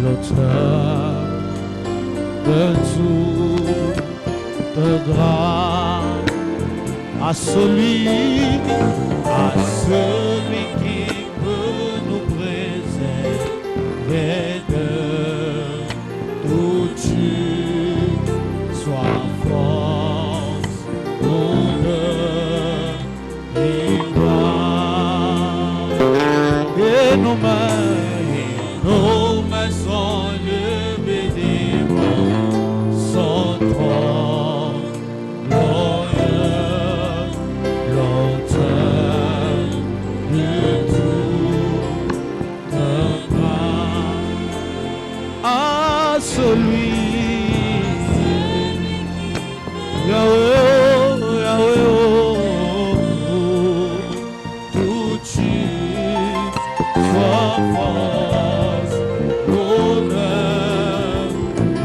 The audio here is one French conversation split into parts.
l'auteur de toute grâce, à celui qui peut nous préserver de toute chute, soit force ou de gloire. Et nos mains sont levées devant son trône glorieux, l'auteur de toute grâce, à celui Yahweh, Yahweh, tout chute, soit force, honneur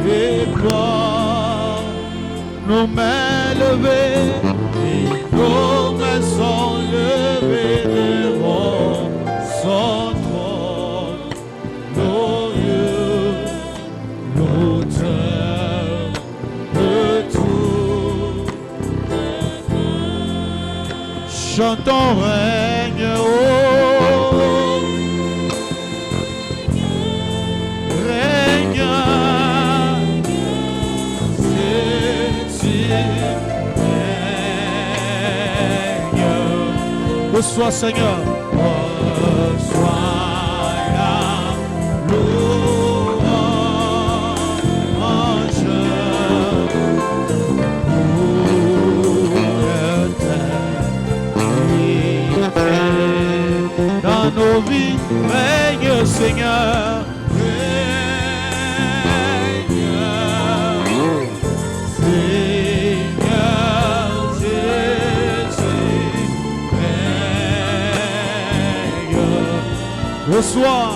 et gloire. Nos mains levées et nos mains sont levées devant son trône glorieux, l'auteur de tout. Chantons règne, oh, règne, Jésus règne. Reçois Seigneur, reçois la louange dans nos vies, règne Seigneur, règne, Seigneur Jésus, règne. Reçois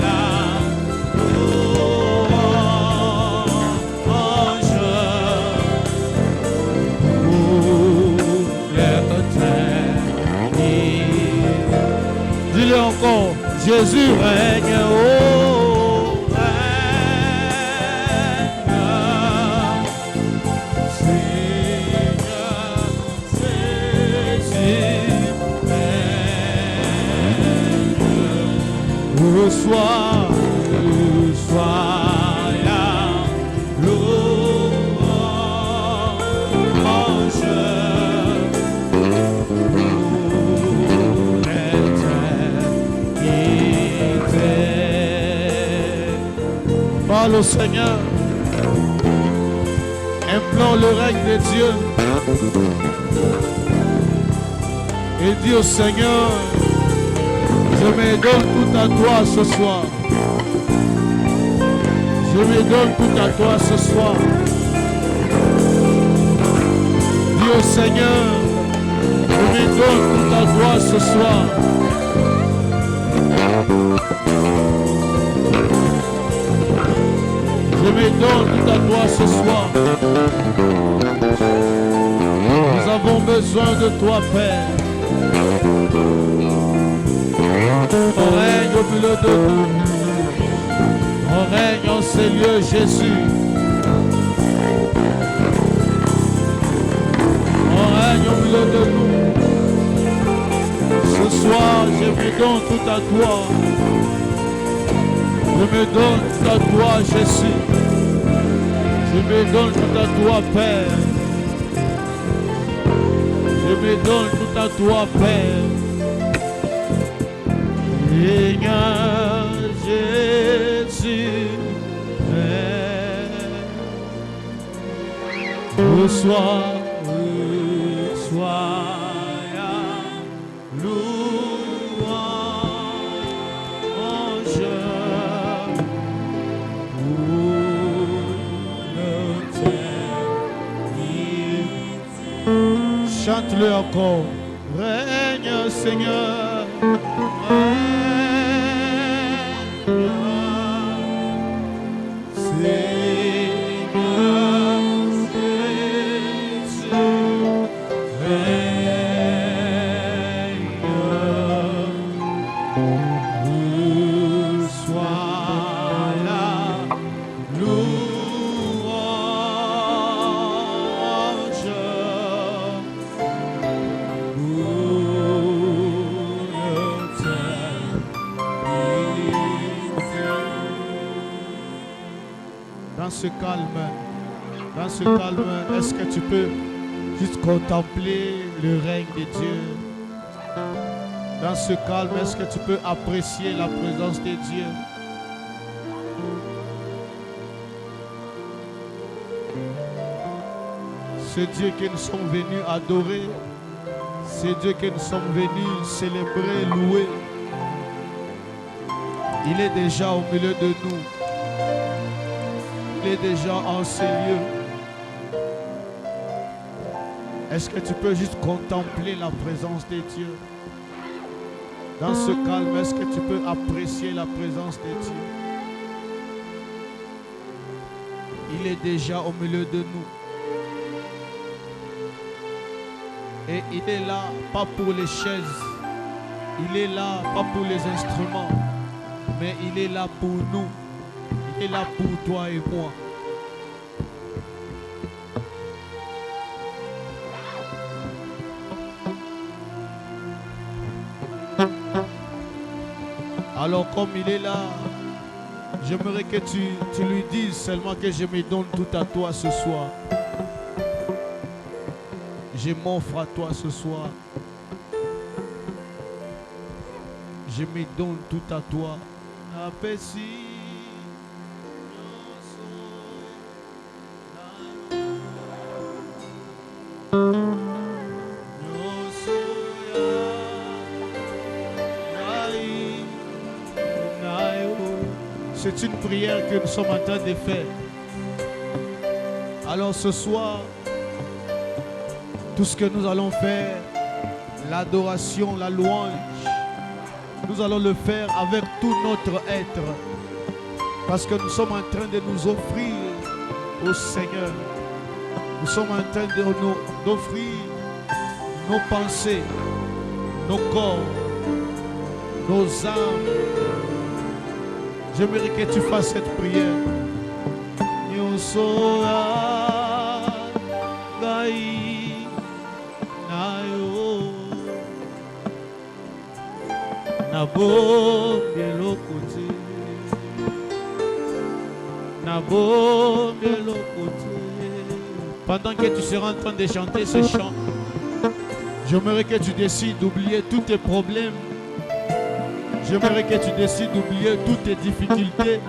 la louange pour l'éternité. Dis-le encore, Jésus règne, oh, règne, Seigneur Jésus règne. Reçois la louange pour l'éternité. Parle au Seigneur, implore le règne de Dieu et dis au Seigneur, je me donne tout à toi ce soir. Je me donne tout à toi ce soir. Dis au Seigneur, je me donne tout à toi ce soir. Je me donne tout à toi ce soir. Nous avons besoin de toi, Père. On règne au milieu de nous. On règne en ces lieux, Jésus. On règne au milieu de nous. Ce soir, je me donne tout à toi. Je me donne tout à toi, Jésus. Je me donne tout à toi, Père. Je me donne tout à toi, Père. Seigneur Jésus, reçois la louange pour l'éternité. Chante-le encore. Règne, Seigneur. Règne, dans ce calme, est-ce que tu peux juste contempler le règne de Dieu? Dans ce calme, est-ce que tu peux apprécier la présence de Dieu? Ce Dieu que nous sommes venus adorer, c'est Dieu que nous sommes venus célébrer, louer. Il est déjà au milieu de nous. Il est déjà en ces lieux. Est-ce que tu peux juste contempler la présence de Dieu? Dans ce calme, est-ce que tu peux apprécier la présence de Dieu? Il est déjà au milieu de nous. Et il est là, pas pour les chaises. Il est là, pas pour les instruments. Mais il est là pour nous. Il est là pour toi et moi. Alors comme il est là, j'aimerais que tu lui dises seulement que je me donne tout à toi ce soir. Je m'offre à toi ce soir. Je me donne tout à toi. C'est une prière que nous sommes en train de faire. Alors ce soir, tout ce que nous allons faire, l'adoration, la louange, nous allons le faire avec tout notre être. Parce que nous sommes en train de nous offrir au Seigneur. Nous sommes en train d'offrir nos pensées, nos corps, nos âmes. J'aimerais que tu fasses cette prière. Pendant que tu seras en train de chanter ce chant, j'aimerais que tu décides d'oublier tous tes problèmes. J'aimerais que tu décides d'oublier toutes tes difficultés.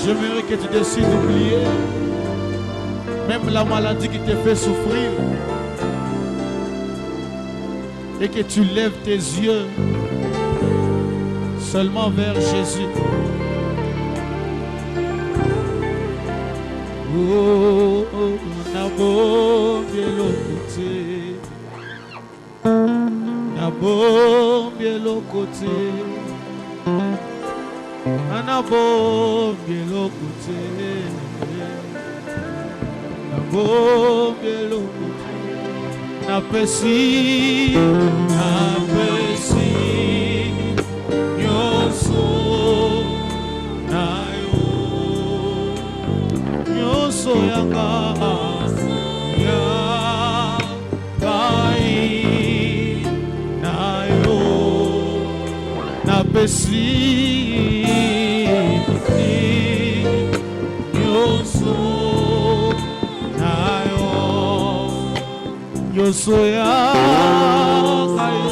J'aimerais que tu décides d'oublier même la maladie qui te fait souffrir. Et que tu lèves tes yeux seulement vers Jésus. Oh, nabo bielo côté, nabo bielo côté, nabo bielo côté, nabo bielo côté, napesi, napesi, nyoso. Yanga ya kai na yo na pesi yoso na yo yoso ya kai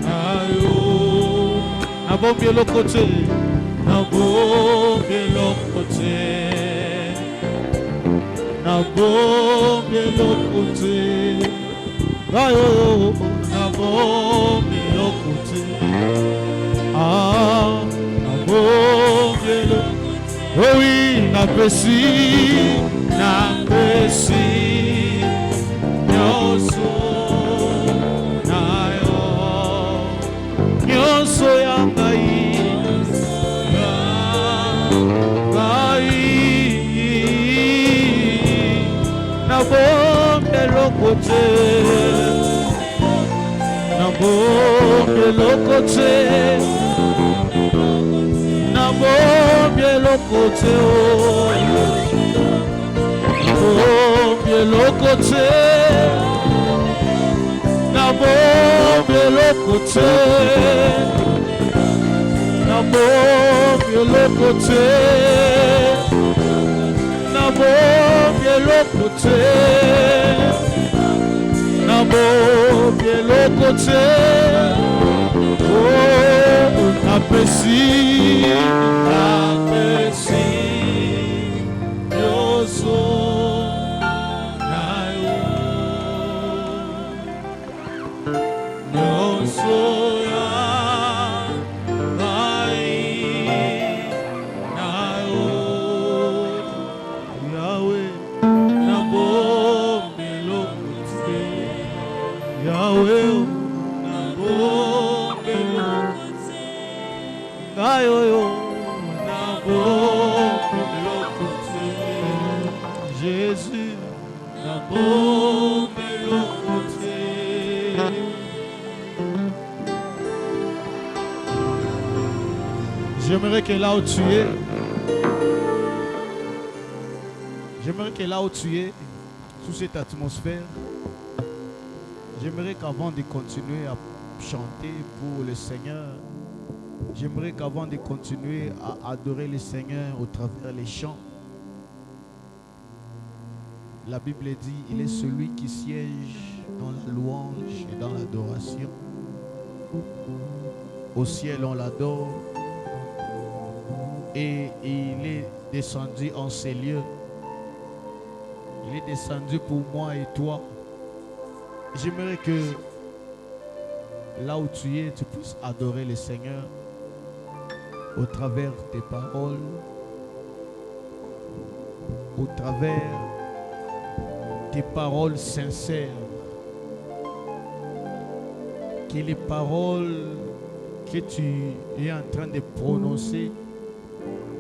na yo na bombe le côté. Nabo bielo côté, nabo bielo côté, ayo nabo bielo côté, ah nabo bielo, oh oui napesi, nyoso nayo, nyoso yangai. Nabo bielo côté, nabo bielo côté, nabo bielo côté, nabo bielo côté, nabo bielo côté, Nabo Bielokote, Nabo Bielokote, Nabo Bielokote, oh, Napesi, Napesi, Yoso, Nayo, Yoso. Jésus, j'aimerais que là où tu es, sous cette atmosphère, j'aimerais qu'avant de continuer à chanter pour le Seigneur, j'aimerais qu'avant de continuer à adorer le Seigneur au travers les chants, la Bible dit, il est celui qui siège dans la louange et dans l'adoration. Au ciel, on l'adore. Et il est descendu en ces lieux. Il est descendu pour moi et toi. J'aimerais que là où tu es, tu puisses adorer le Seigneur au travers tes paroles, au travers tes paroles sincères. Que les paroles que tu es en train de prononcer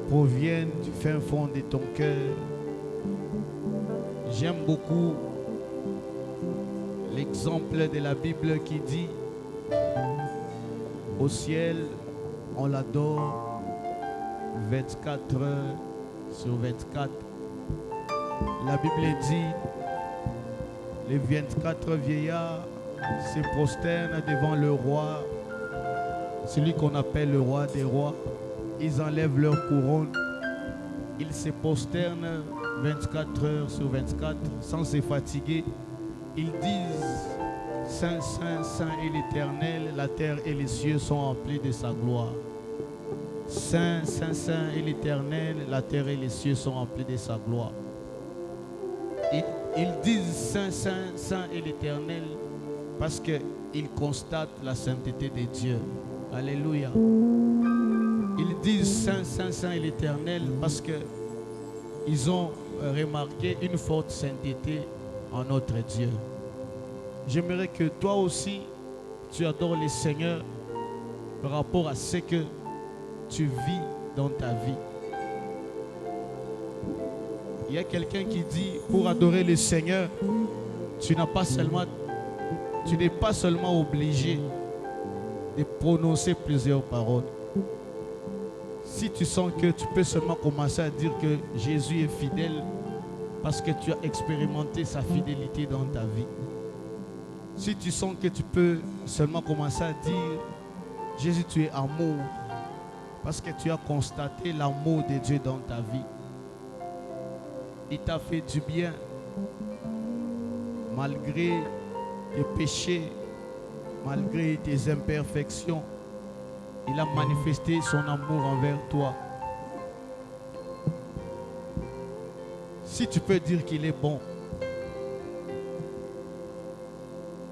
proviennent du fin fond de ton cœur. J'aime beaucoup l'exemple de la Bible qui dit au ciel, on l'adore 24 heures sur 24. La Bible dit, les 24 vieillards se prosternent devant le roi, celui qu'on appelle le roi des rois. Ils enlèvent leur couronne, ils se prosternent 24 heures sur 24 sans se fatiguer. Ils disent, Saint, Saint, Saint est l'Éternel, la terre et les cieux sont remplis de sa gloire. Saint, Saint, Saint est l'Éternel, la terre et les cieux sont remplis de sa gloire. Ils disent Saint, Saint, Saint est l'Éternel parce qu'ils constatent la sainteté de Dieu. Alléluia. Ils disent Saint, Saint, Saint est l'Éternel parce qu'ils ont remarqué une forte sainteté en notre Dieu. J'aimerais que toi aussi, tu adores le Seigneur par rapport à ce que tu vis dans ta vie. Il y a quelqu'un qui dit, pour adorer le Seigneur, tu n'es pas seulement obligé de prononcer plusieurs paroles. Si tu sens que tu peux seulement commencer à dire que Jésus est fidèle parce que tu as expérimenté sa fidélité dans ta vie. Si tu sens que tu peux seulement commencer à dire Jésus, tu es amour parce que tu as constaté l'amour de Dieu dans ta vie. Il t'a fait du bien malgré tes péchés, malgré tes imperfections. Il a manifesté son amour envers toi. Si tu peux dire qu'il est bon,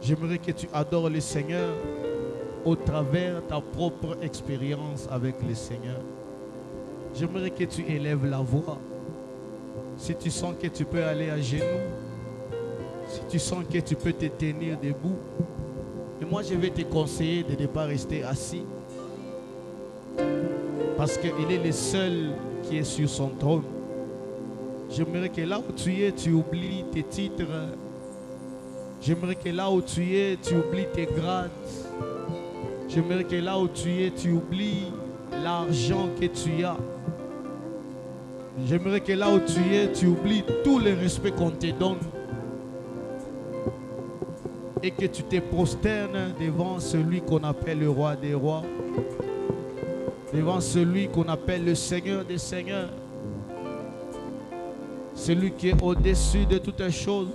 j'aimerais que tu adores le Seigneur au travers de ta propre expérience avec le Seigneur. J'aimerais que tu élèves la voix. Si tu sens que tu peux aller à genoux, si tu sens que tu peux te tenir debout, et moi je vais te conseiller de ne pas rester assis. Parce qu'il est le seul qui est sur son trône. J'aimerais que là où tu es, tu oublies tes titres. J'aimerais que là où tu es, tu oublies tes grades. J'aimerais que là où tu es, tu oublies l'argent que tu as. J'aimerais que là où tu es, tu oublies tout le respect qu'on te donne. Et que tu te prosternes devant celui qu'on appelle le roi des rois. devant celui qu'on appelle le Seigneur des Seigneurs, celui qui est au-dessus de toutes les choses.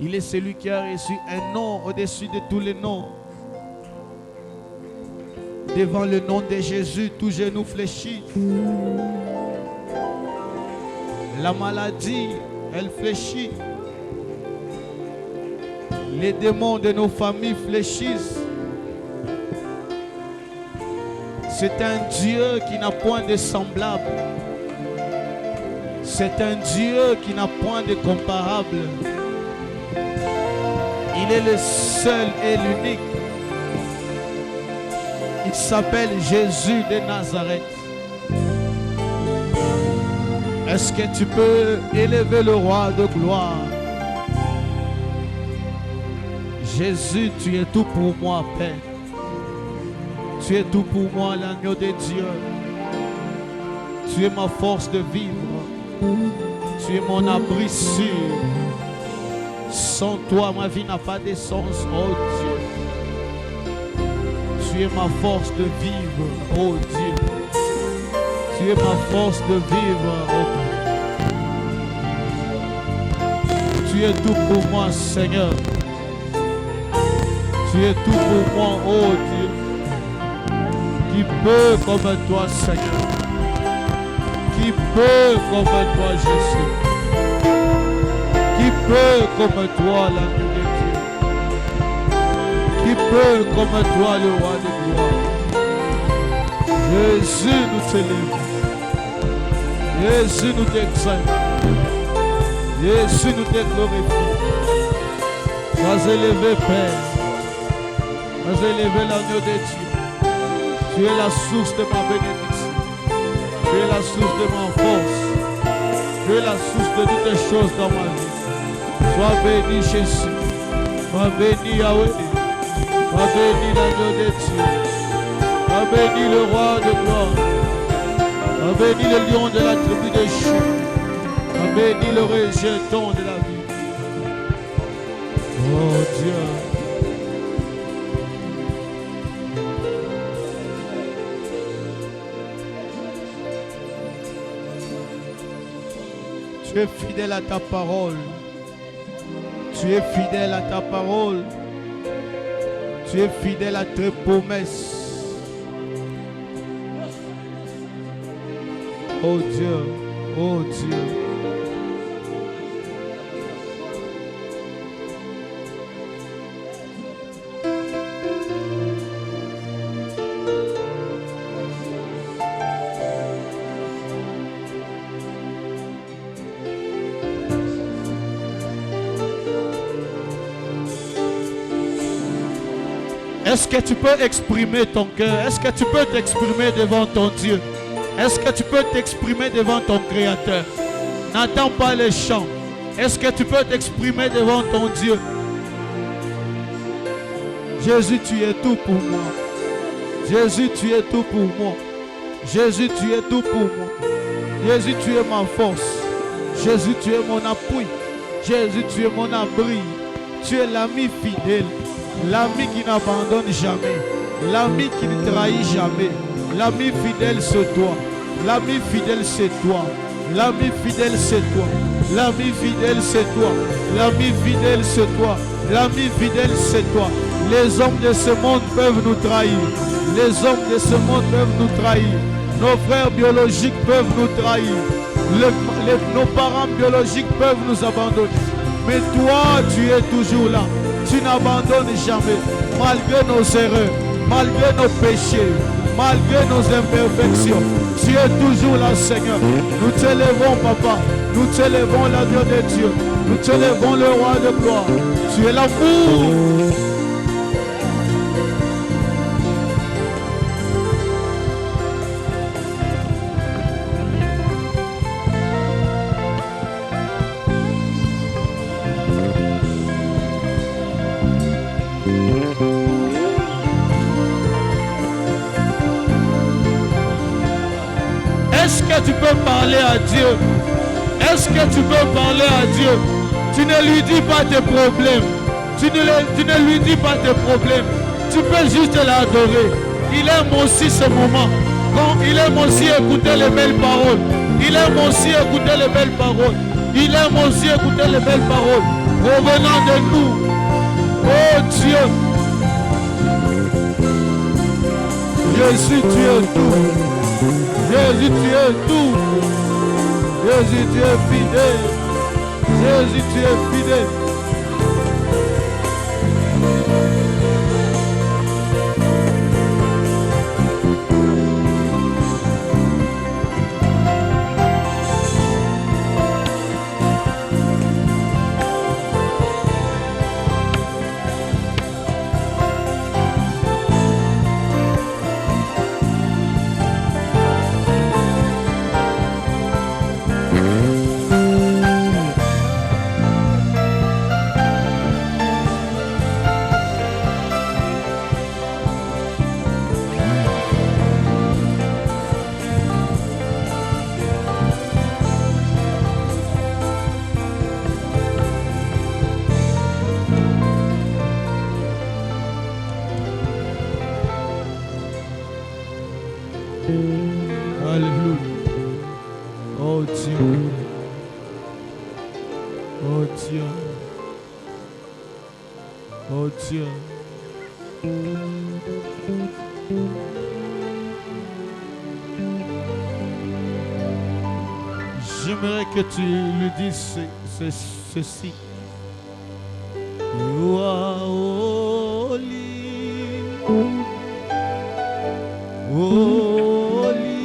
Il est celui qui a reçu un nom au-dessus de tous les noms. Devant le nom de Jésus, tout genou fléchit. La maladie, elle fléchit. Les démons de nos familles fléchissent. C'est un Dieu qui n'a point de semblable. C'est un Dieu qui n'a point de comparable. Il est le seul et l'unique. Il s'appelle Jésus de Nazareth. Est-ce que tu peux élever le roi de gloire? Jésus, tu es tout pour moi, Père. Tu es tout pour moi, l'agneau de Dieu. Tu es ma force de vivre. Tu es mon abri sûr. Sans toi, ma vie n'a pas de sens, oh Dieu. Tu es ma force de vivre, oh Dieu. Tu es ma force de vivre, oh Dieu. Tu es tout pour moi, Seigneur. Tu es tout pour moi, oh Dieu. Qui peut comme toi, Seigneur? Qui peut comme toi, Jésus? Qui peut comme toi, l'agneau de Dieu? Qui peut comme toi, le roi de gloire? Jésus, nous t'élèvons. Jésus, nous t'exaltons. Jésus, nous te glorifions. Sois élevé, Père. Sois élevé, l'agneau de Dieu. Tu es la source de ma bénédiction. Tu es la source de ma force. Tu es la source de toutes les choses dans ma vie. Sois béni, Jésus. Sois béni, Yahweh. Sois béni, l'agneau de Dieu. Sois béni, le roi de gloire. Sois béni, le lion de la tribu de Juda. Sois béni, le rejeton de la vie. Oh Dieu. Tu es fidèle à ta parole. Tu es fidèle à ta parole. Tu es fidèle à tes promesses. Oh Dieu, oh Dieu. Est-ce que tu peux exprimer ton cœur? Est-ce que tu peux t'exprimer devant ton Dieu? Est-ce que tu peux t'exprimer devant ton Créateur? N'attends pas les chants. Est-ce que tu peux t'exprimer devant ton Dieu? Jésus, tu es tout pour moi. Jésus, tu es tout pour moi. Jésus, tu es tout pour moi. Jésus, tu es ma force. Jésus, tu es mon appui. Jésus, tu es mon abri. Tu es l'ami fidèle. L'ami qui n'abandonne jamais. L'ami qui ne trahit jamais. L'ami fidèle, c'est toi. L'ami fidèle, c'est toi. L'ami fidèle, c'est toi. L'ami fidèle, c'est toi. L'ami fidèle, c'est toi. L'ami fidèle, c'est toi. Les hommes de ce monde peuvent nous trahir. Les hommes de ce monde peuvent nous trahir. Nos frères biologiques peuvent nous trahir. Nos parents biologiques peuvent nous abandonner. Mais toi, tu es toujours là. Tu n'abandonnes jamais. Malgré nos erreurs, malgré nos péchés, malgré nos imperfections, tu es toujours là, Seigneur. Nous t'élèvons, Papa. Nous t'élèvons, l'agneau de Dieu. Nous t'élèvons, le roi de gloire. Tu es l'amour. Est-ce que tu peux parler à Dieu? Est-ce que tu peux parler à Dieu? Tu ne lui dis pas tes problèmes. Tu ne lui dis pas tes problèmes. Tu peux juste l'adorer. Il aime aussi ce moment. Quand il aime aussi écouter les belles paroles. Il aime aussi écouter les belles paroles. Il aime aussi écouter les belles paroles provenant de nous. Oh Dieu. Jésus, tu es tout. Jésus, tu es tout. Jésus, tu es fidèle. Jésus, tu es fidèle. Alléluia. Oh Dieu. Oh Dieu. Oh Dieu. J'aimerais que tu lui dises ceci. You are holy. Holy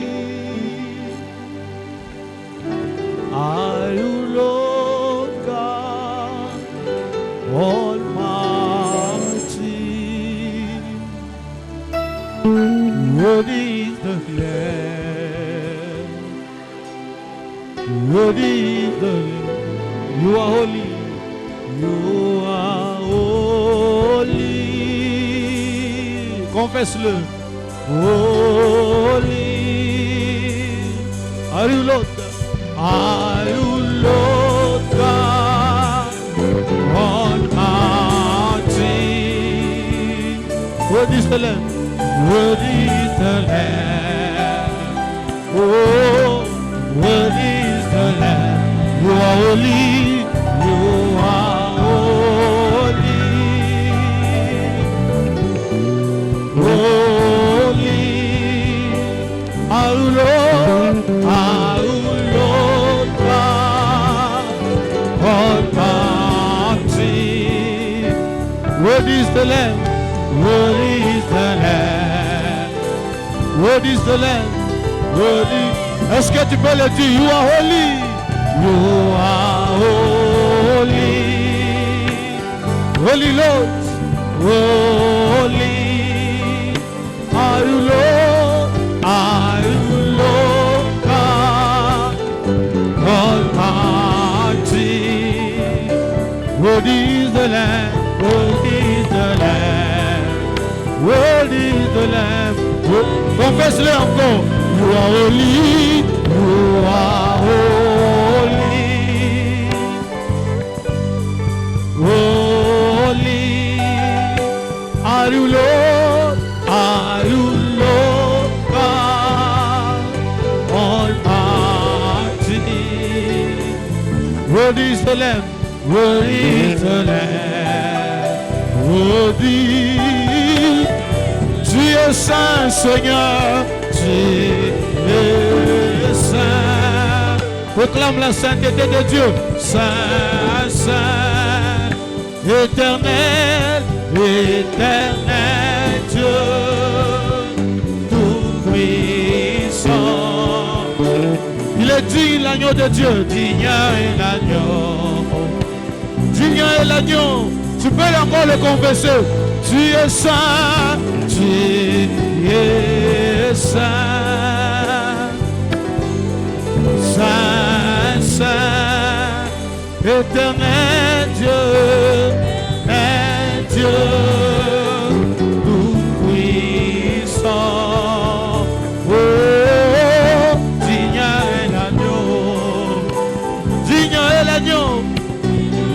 are you, Lord God Almighty. Worthy is the Lamb. Worthy is the Lamb. You are holy. You are holy. Confesse-le. Holy are you, Lord? Are you, Lord God Almighty? Worthy is the Lamb. Worthy is the Lamb. Oh, worthy is the Lamb. You are holy. You are holy. Holy are you, Lord? Are you, Lord God Almighty? Worthy is the Lamb. Worthy is the Lamb. Worthy is the Lamb. Worthy. Est-ce que tu peux le dire? You are holy. You are holy. Holy Lord. Holy are you, Lord? Are you, Lord God Almighty? Worthy is the Lamb. Worthy is the Lamb. Worthy is the Lamb. Confesse-le encore. You are holy. You are holy. Holy are you, Lord? Are you, Lord God Almighty? Worthy is the Lamb. Worthy is the Lamb. Worthy. Tu es saint, Seigneur. Tu es saint. Proclame la sainteté de Dieu. Saint, saint, éternel, éternel Dieu, tout puissant. Il est digne l'agneau de Dieu, digne est l'agneau. Digne est l'agneau. Tu peux encore le confesser. Tu es saint, tu es saint. Saint, saint, éternel Dieu, est Dieu, tout puissant. Oh, digne est l'agneau, digne est l'agneau.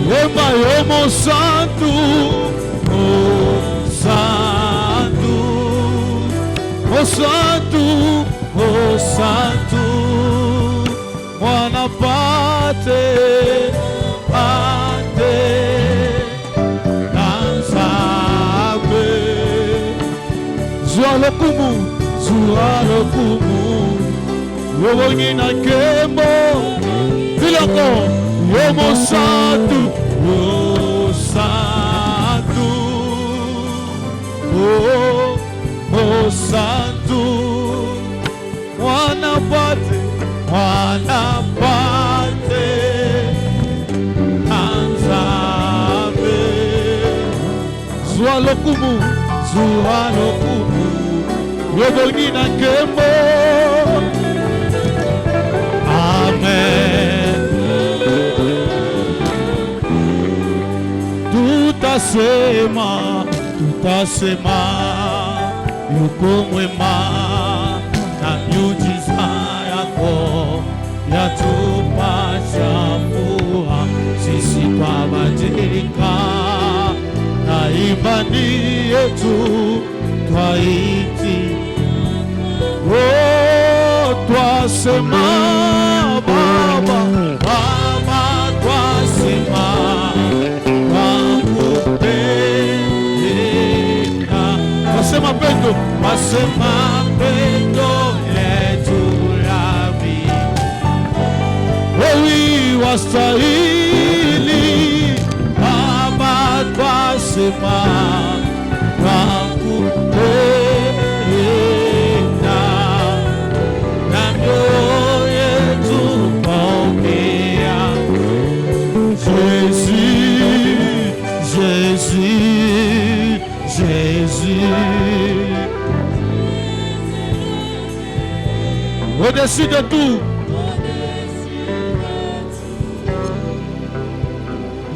Oh mon santo, oh santo, santo, oh santo, mwana pate, pate, nanzabe, zwa lokumu, yobongi na kembo, biloko, yomo santo, oh santo, oh santo, mwana pate, nanzabe, zwa lokumu, yobongi na kembo. Amen. Tutasema yuko mwema na miujiza yako yatupasha furaha, sisi twabadilika na imani yetu twaiti. Oh, twasema Baba, Baba, twasema wakupenda, twasema pendo, twasema pendo letu la mbingu. Wewe wastahili Baba, twasema wakupenda, na mioyo yetu pokea. Jésus, au-dessus de tout,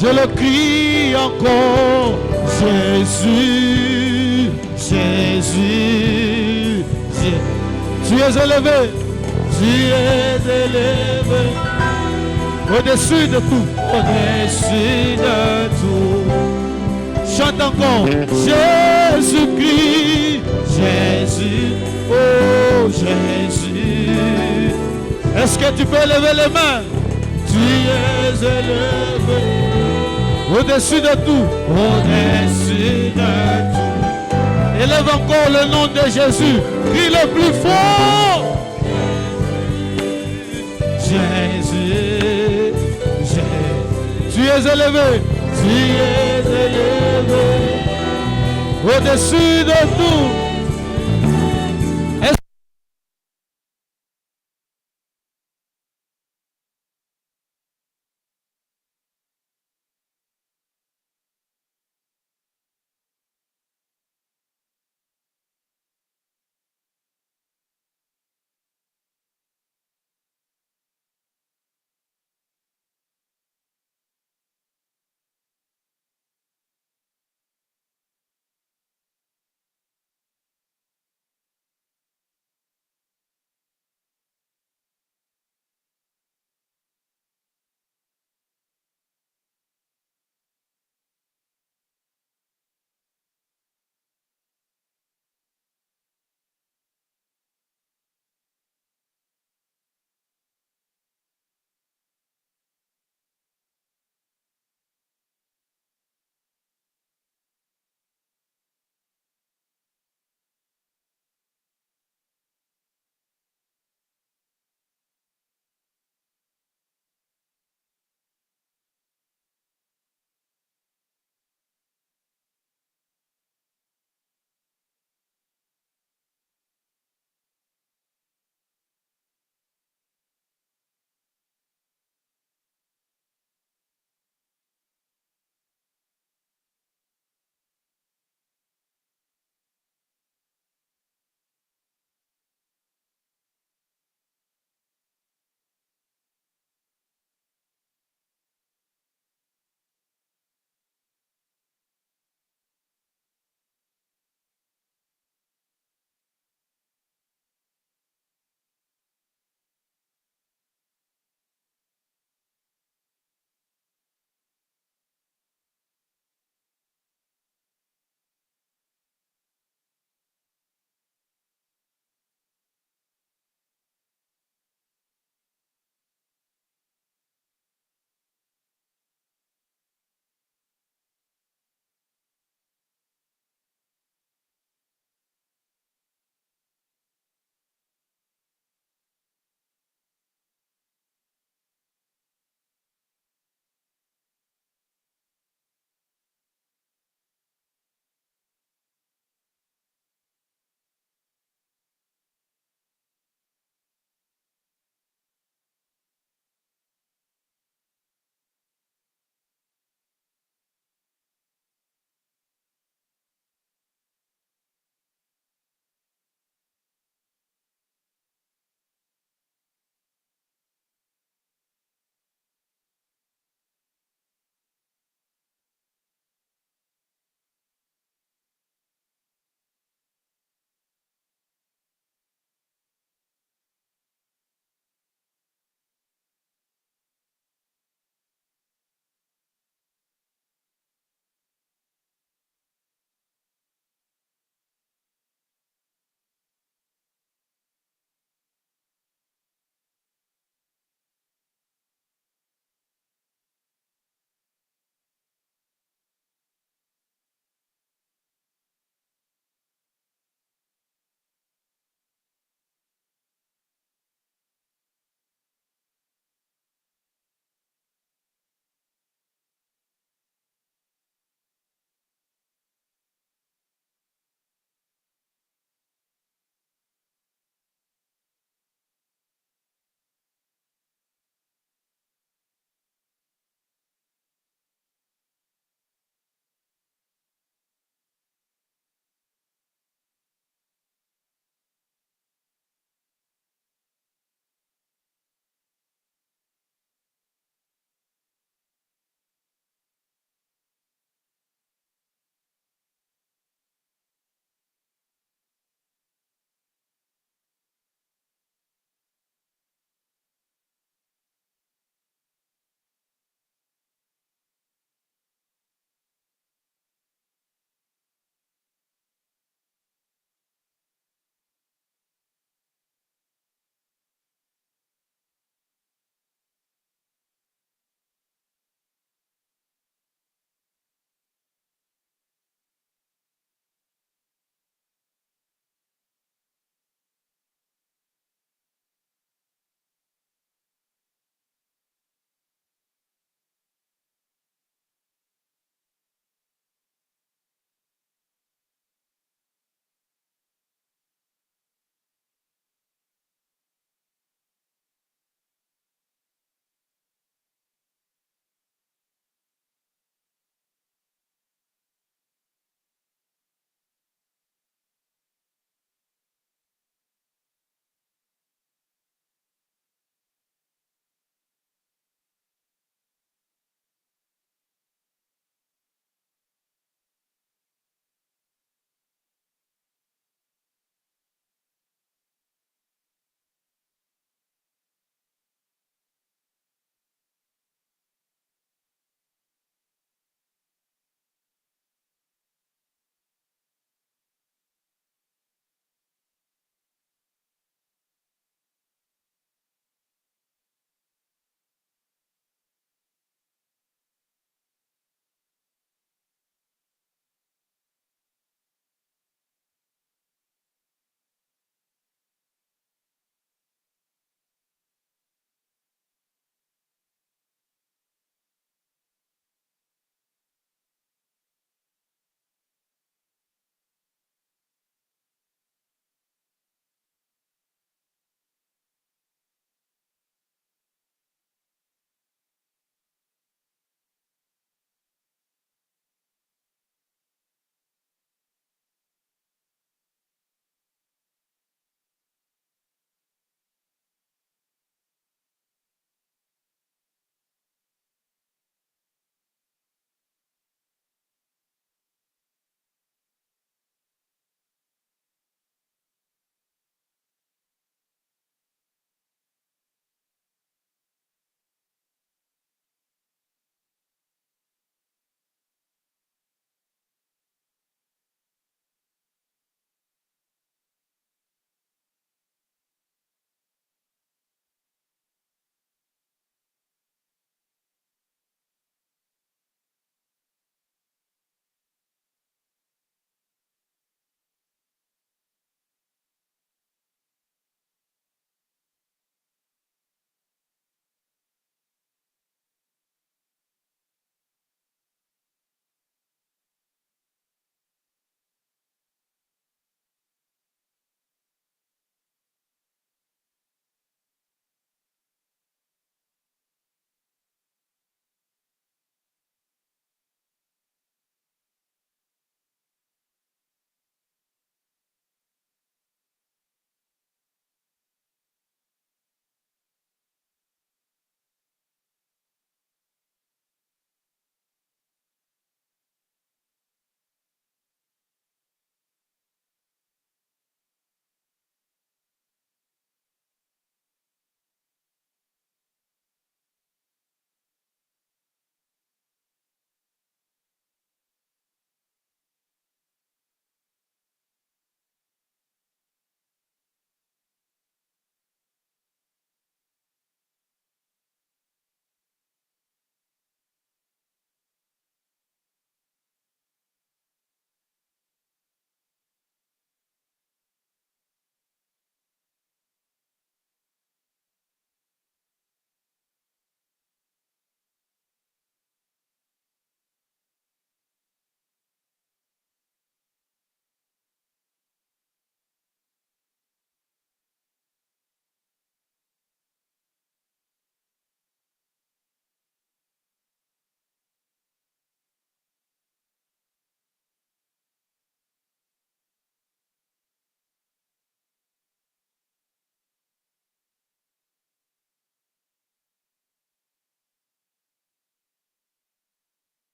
je le crie encore, Jésus, Jésus, tu es élevé, au-dessus de tout, au-dessus de tout. Chante encore, Jésus-Christ, Jésus, oh Jésus. Est-ce que tu peux lever les mains? Tu es élevé, au-dessus de tout, au-dessus de tout. Élève encore le nom de Jésus, crie le plus fort. Jésus, Jésus, tu es élevé, tu es élevé, au-dessus de tout.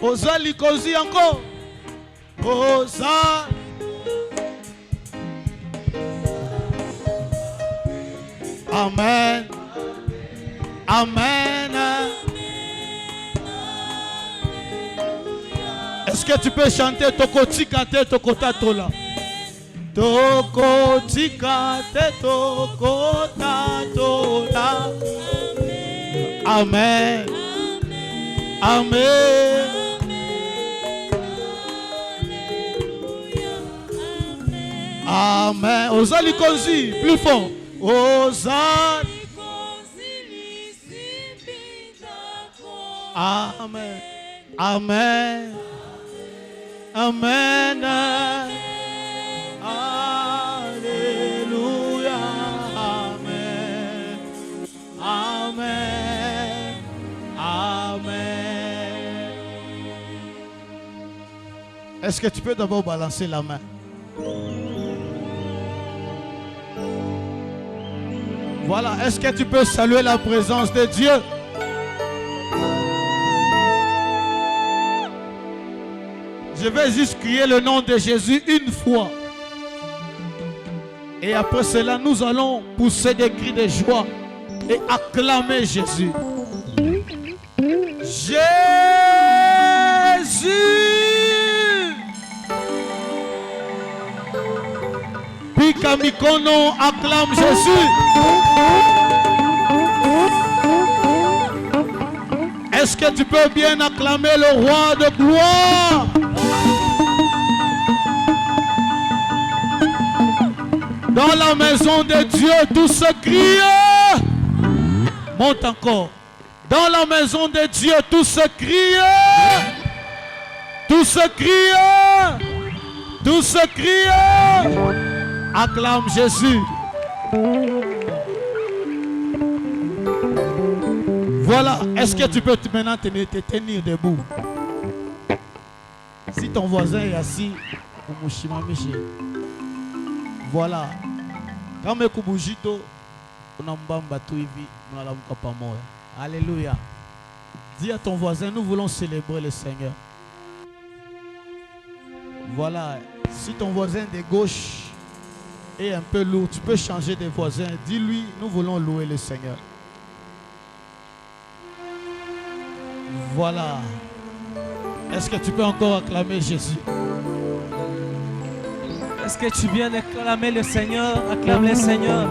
Ozali kozi encore. Ozali. Amen. Amen. Est-ce que tu peux chanter Tokotika te Tokotato là? Tokotika te Tokotato là. Amen. Amen. Amen. Ozali konzi, plus fort. Ozali. Amen. Amen. Amen. Alléluia. Amen. Amen. Amen. Est-ce que tu peux d'abord balancer la main? Voilà. Est-ce que tu peux saluer la présence de Dieu? Je vais juste crier le nom de Jésus une fois. Et après cela, nous allons pousser des cris de joie et acclamer Jésus. Jésus! Pika Mikono, acclame Jésus. Est-ce que tu peux bien acclamer le roi de gloire? Dans la maison de Dieu, tout se crie. Monte encore. Dans la maison de Dieu, tout se crie. Tout se crie. Tout se crie. Acclame Jésus. Voilà. Est-ce que tu peux maintenant te tenir debout? Si ton voisin est assis, voilà. Alléluia. Dis à ton voisin, nous voulons célébrer le Seigneur. Voilà. Si ton voisin de gauche est un peu lourd, tu peux changer de voisin. Dis-lui, nous voulons louer le Seigneur. Voilà. Est-ce que tu peux encore acclamer Jésus? Est-ce que tu viens d'acclamer le Seigneur? Acclame le Seigneur.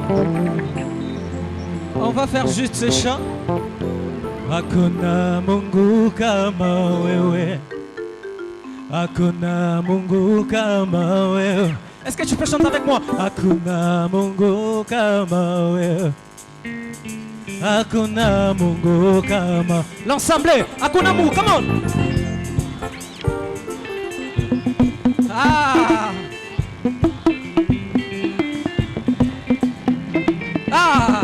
On va faire juste ce chant. Hakuna Mungu kama wewe. Hakuna Mungu kama wewe. Est-ce que tu peux chanter avec moi? Hakuna Mungu kama wewe. Hakuna Mungu kama. L'ensemble. Hakuna Mungu, come on. Ah. Ah.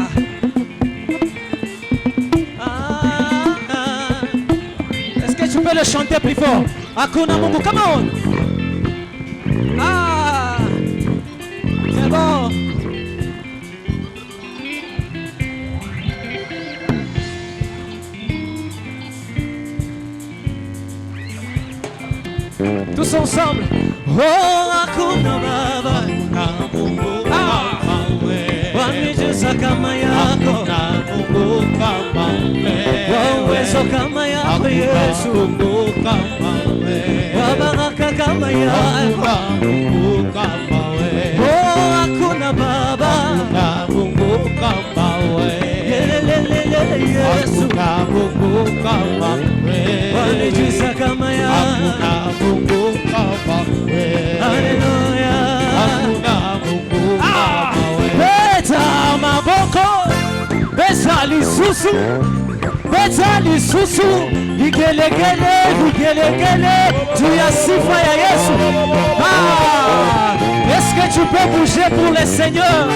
Ah. Est-ce que tu peux le chanter plus fort? Hakuna Mungu, come on. Ah. C'est bon. Tous ensemble. Oh, hakuna baba. Wamejeza kama yako. Wawezo kama yako Yesu. Wabaraka kama yako. Oh, hakuna baba. Yesu. Wamejeza kama yako. Hallelujah. Beta maboko, besa lisusu, beta lisusu, vigelegele, vigelegele, tu ya sifa ya Yesu. Ah, est-ce que tu peux bouger pour le Seigneur?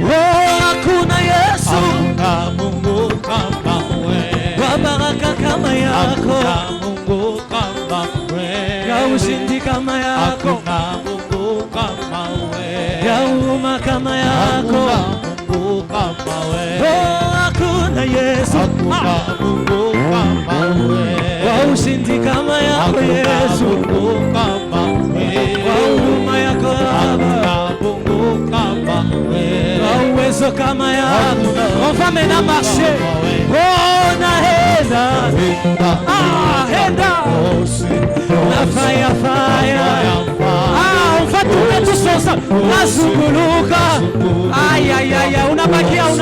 Oh, hakuna Yesu, Mungu kama wewe, wabaraka kama yako, Mungu kama wewe, ya ushindi kama yako, Mungu kama wewe, ya huruma kama yako, Mungu kama wewe. Oh, hakuna Yesu, Mungu kama wewe. kama yako Yesu, kwa huruma yako Baba, kwa uwezo kama yako. On va maintenant marcher. On a henda, henda, la fire, on va tourner tous ensemble. La zunguluka, aïe aïe aïe, unabakia. On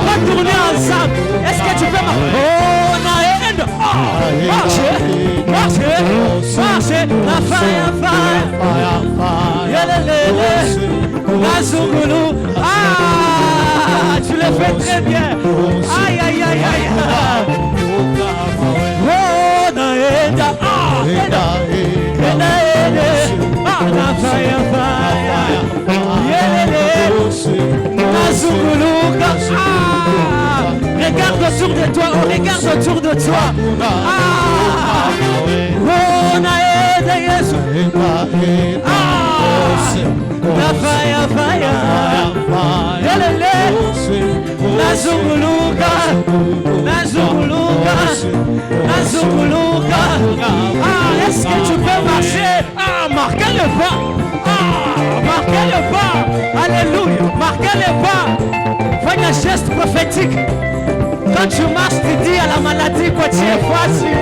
va tourner ensemble. Est-ce que tu peux marcher? On a henda, marcher, la fire, la zungulu, tu le fais très bien. Aïe aïe aïe aïe. On a henda, la fire, regarde autour de toi, on regarde autour de toi. On a aidé Jésus. La fire, la zunguluka. Est-ce que tu peux marcher? Marquez le pas. Marquez le pas. Alléluia. Marquez le pas. Fais un geste prophétique. Quand tu marches, tu dis à la maladie que tu es facile.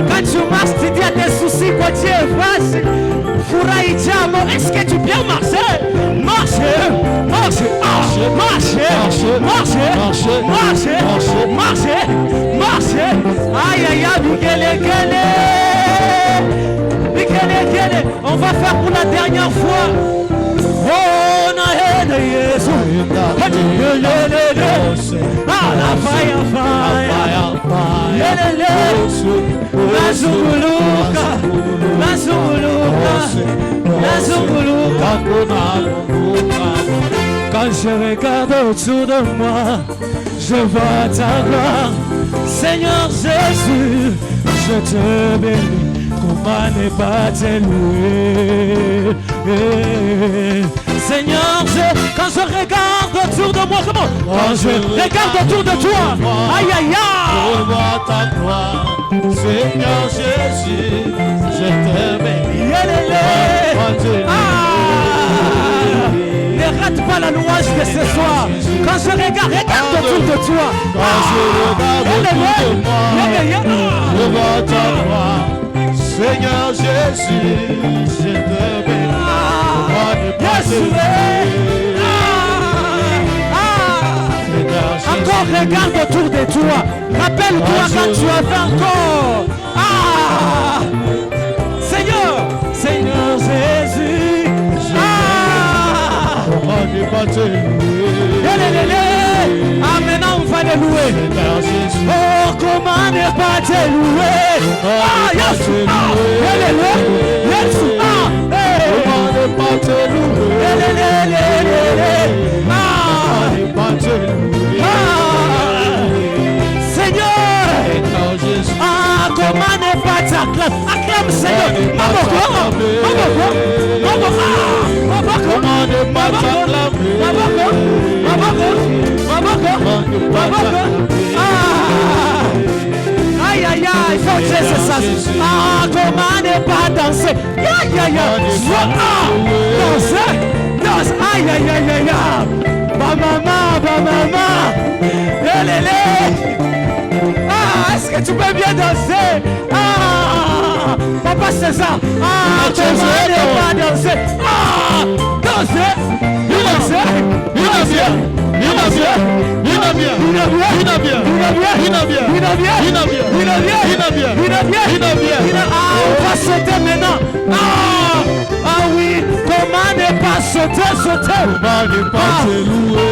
Quand tu marches, tu dis à tes soucis que tu es facile. Furaïdjamo, est-ce que tu peux marcher? Marcher. Aïe aïe aïe, Mikele. On va faire pour la dernière fois. On a aidé Jésus. La fire. La zunguluka. Quand je regarde autour de moi, je vois ta gloire. Seigneur Jésus, je te bénis. Comment ne pas te louer? Seigneur, quand je regarde autour de moi, comment? Quand je regarde autour de toi, aïe aïe aïe, je vois ta gloire. Seigneur Jésus, je te bénis. Ne rate pas la louange de ce soir. Quand je regarde autour de toi, quand je regarde autour de moi, je vois ta gloire. Seigneur Jésus, je te bénis. Encore regarde autour de toi. Rappelle-toi quand tu avais encore. Seigneur Jésus. Maintenant on va le louer. Oh, comment ne pas te louer? Yes. Comment ne pas te Seigneur, comment ne pas t'acclamer? Acclame Seigneur. Comment ne pas Aïe aïe aïe, il faut que c'est ça. Comment ne pas danser? Aïe aïe aïe, danser. Aïe aïe aïe aïe. Ba maman. Est-ce que tu peux bien danser? Papa César. Comment ne pas danser? Danser. On va sauter maintenant. Oui, comment ne pas sauter? Comment ne pas te louer?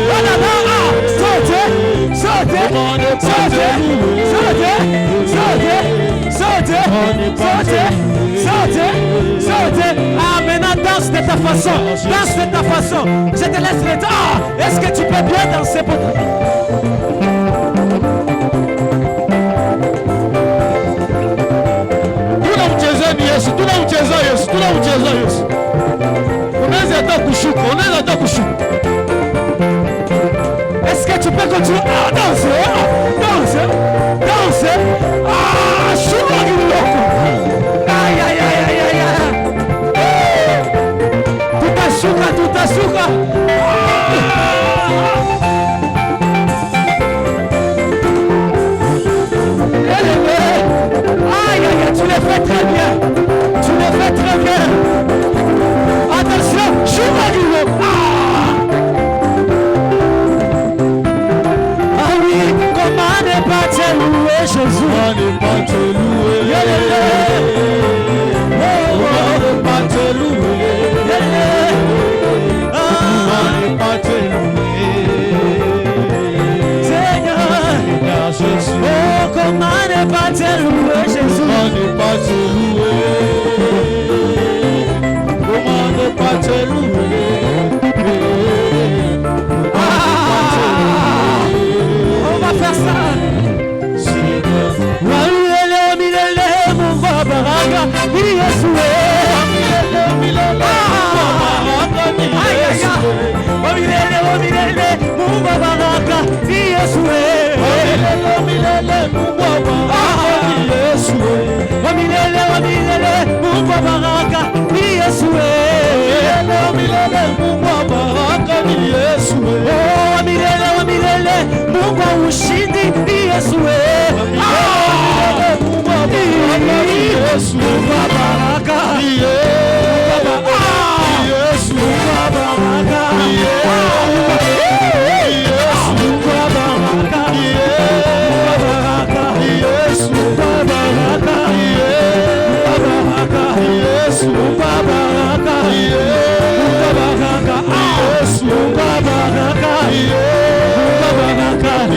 Sauter. Maintenant danse de ta façon. Je te laisse le temps. Est-ce que tu peux bien danser pour toi? Tunamcheza Yesu. Unaweza hata kushuka. Est-ce que tu peux continuer à danser? Danser. tutashuka, tutashuka. Aïe, aïe, tu le fais très bien. Tu le fais très bien. Attention, joue à nouveau. Ah oui, comment ne pas te louer, Jésus? Comment ne pas te louer? Comment ne pas te louer? Comment ne pas te louer? Seigneur Jésus. Oh, comment ne pas te louer, Jésus? Comment ne pas te louer? Comment ne pas te louer? On va faire ça. Mungu wa ushindi ni Yesu. Yesu wa baraka. Yesu wa baraka. Yesu wa baraka. Yesu wa baraka. Yesu wa baraka. Yesu wa baraka.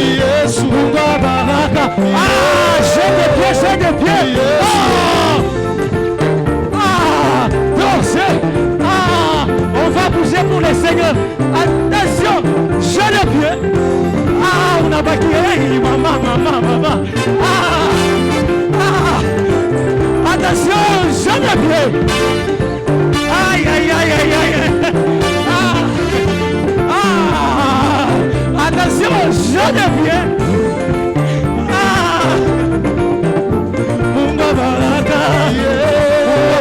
Yesu wa baraka. J'ai des pieds, j'ai des pieds. Dansez. On va bouger pour les seigneurs. Attention, j'ai des pieds. On a baqué. Maman. Attention, j'ai des pieds. Aïe. Attention, je deviens. Mungu baraka. Yesu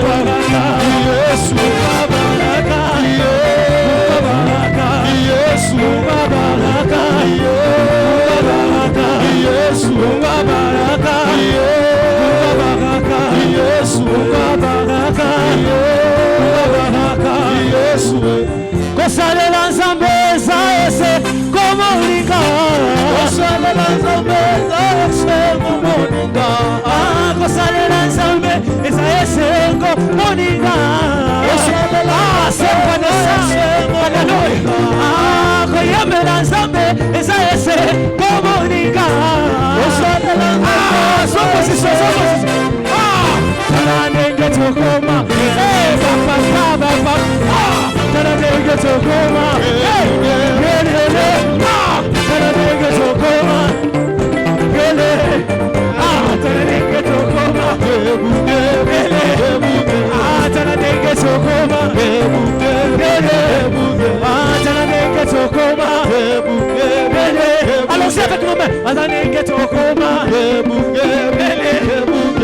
baraka. Yesu baraka. Yesu baraka. Yesu baraka. Yesu kosalela nzambe za ese komonika. Kosalela nzambe za ese komonika. Kosalela nzambe za ese komonika. Kosalela nzambe za ese komonika. Koyemela nzambe za ese komonika. Kosalela nzambe za ese komonika. Taranenge tokoma. Papa. Taranenge tokoma. Taranenge tokoma. Taranenge tokoma. Taranenge tokoma. Taranenge tokoma. Allons-y avec nos mains. Taranenge tokoma.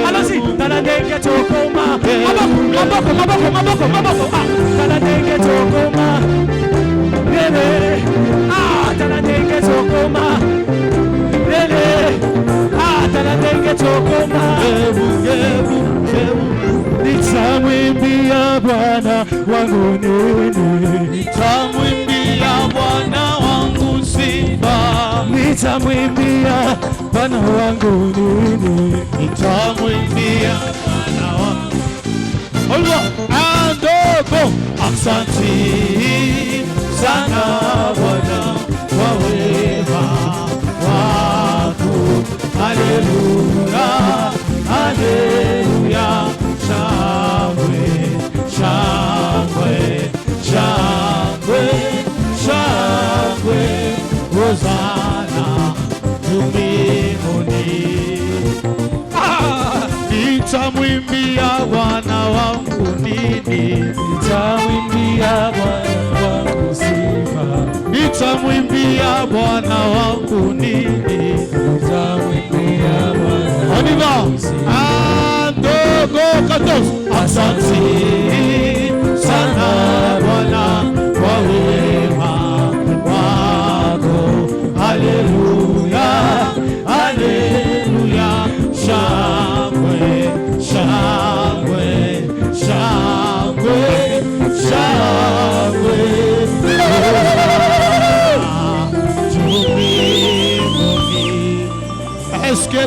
Allons-y. Taranenge tokoma. Maboko. Taranenge tokoma. Taranenge tokoma. Taranenge tokoma. Nitamwimbia Bwana wangu nini? Nitamwimbia Bwana wangu sifa. Nitamwimbia Bwana wangu nini? Nitamwimbia Bwana wangu. Andogo. Asante sana Bwana kwa wema wako. Haleluya, haleluya. Shangwe, shangwe, shangwe, shangwe. Hosana mbinguni. Nitamwimbia Bwana wangu nini? Nitamwimbia Bwana wangu sifa. Nitamwimbia Bwana wangu nini? Nitamwimbia Bwana wangu sifa. Ndogo 14. Asante sana Bwana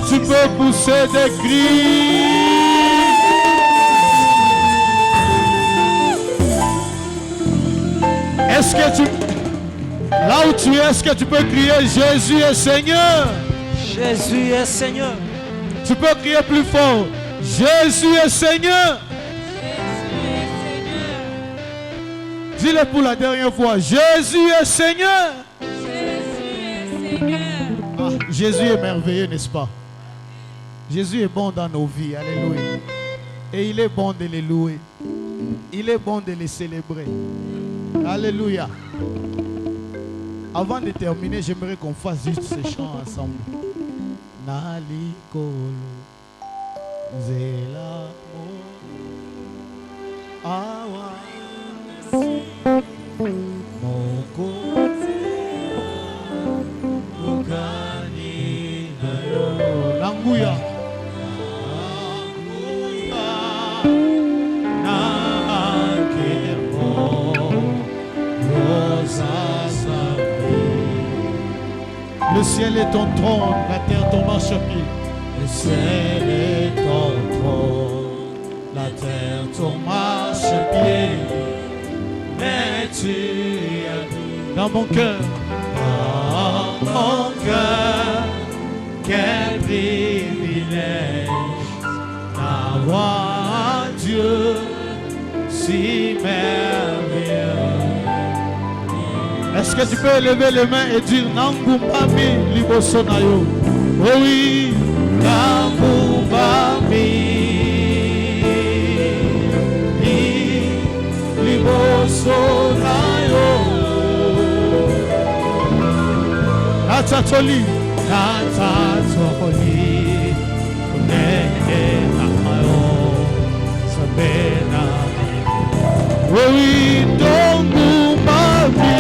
que tu peux pousser des cris? Est-ce que tu... Là où tu es, est-ce que tu peux crier Jésus est Seigneur? Jésus est Seigneur. Tu peux crier plus fort. Jésus est Seigneur. Dis-le pour la dernière fois. Jésus est Seigneur. Ah, Jésus est merveilleux, n'est-ce pas? Jésus est bon dans nos vies. Alléluia. Et il est bon de les louer. Il est bon de les célébrer. Alléluia. Avant de terminer, j'aimerais qu'on fasse juste ce chant ensemble. Nalikolo Zela Awa Moko Ukani Nanguya Le ciel est ton trône, la terre ton marchepied. Le ciel est ton trône, la terre ton marchepied. Mais tu habites dans mon cœur, quel privilège d'avoir un Dieu si merveilleux. Est-ce que tu peux élever les mains et dire Nangumbami libosonayo? Oh oui, Nangumbami libosonayo. Natatoli, Natatoli, Nene Nakayo, Sabena. Oh oui, Nangumbami.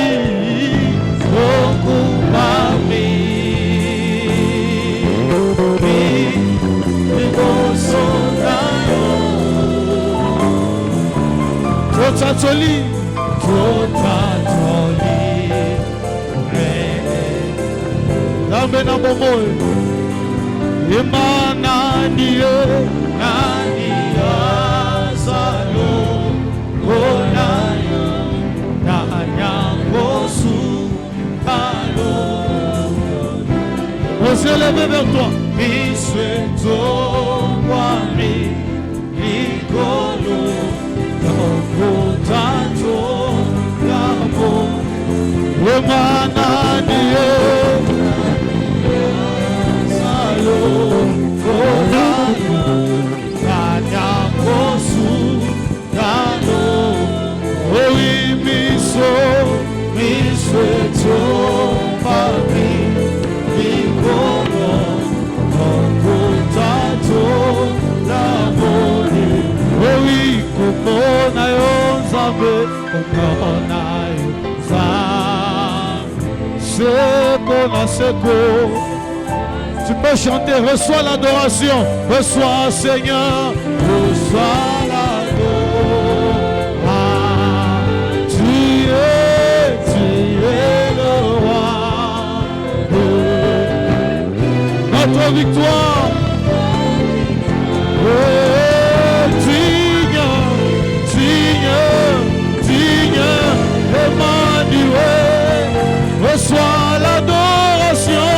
Totatoli, Dambe na bomoe, Emananie, Nania Zalo, Onayo, Nanya Kosu, Alo. On s'est levé vers toi. Bisweto, Wami, Nikolo. Tato Gabo Romananie Salo Kodano Kanya Kosu Dano Oi Miso Miso Papi Mikono Tato Labori Oi Kumona Yonzabe, Kumona Yonzabe, Seko na Seko. Tu peux chanter, reçois l'adoration, reçois Seigneur, reçois l'adoration. Tu es le roi, notre victoire. Emmanuel, reçois l'adoration.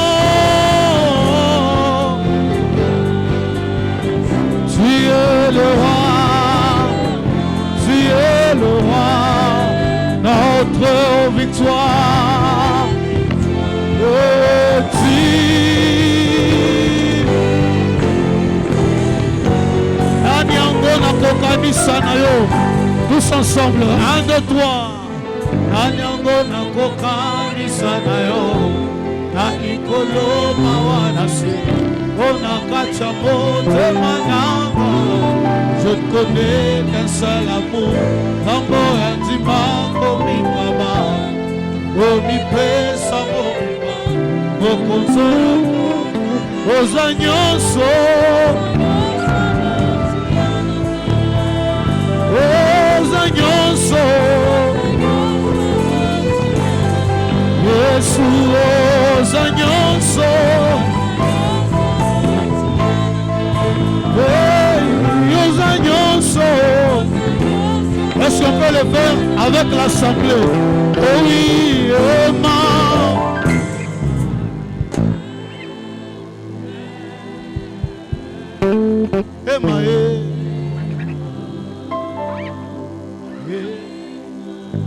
Tu es le roi, notre victoire. Anyango na kokanisa na yo, tous ensemble, 1, 2, 3. Nanyango na kokanisa na yo, na ikolo mawanasi, ona kacha mote mananga. Je ne connais qu'un seul amour, tambo yandimango mingaba, omi pesa momiba, mokonzolo, ozanyoso, ozanyoso. Yesu oza nyonso peux le faire avec l'assemblée. Oh oui, Emma. Emma,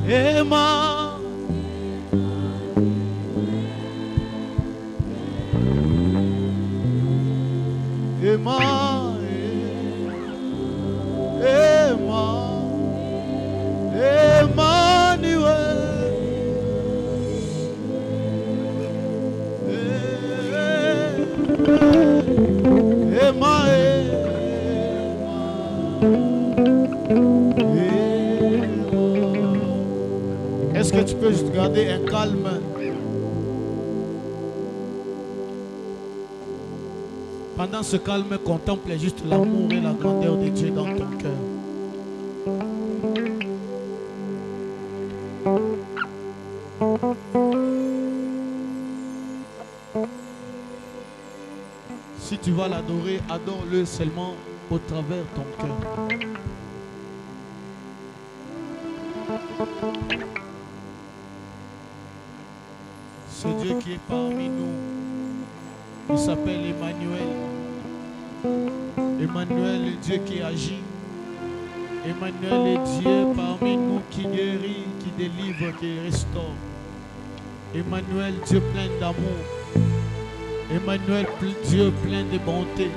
Emma. Emma, Emma, Emmanuel, Emma, Est-ce que tu peux juste garder un calme? Pendant ce calme, contemple juste l'amour et la grandeur de Dieu dans ton cœur. Si tu vas l'adorer, adore-le seulement au travers de ton cœur. Ce Dieu qui est parmi nous, il s'appelle Emmanuel. Emmanuel, le Dieu qui agit. Emmanuel, le Dieu parmi nous qui guérit, qui délivre, qui restaure. Emmanuel, Dieu plein d'amour. Emmanuel, Dieu plein de bonté.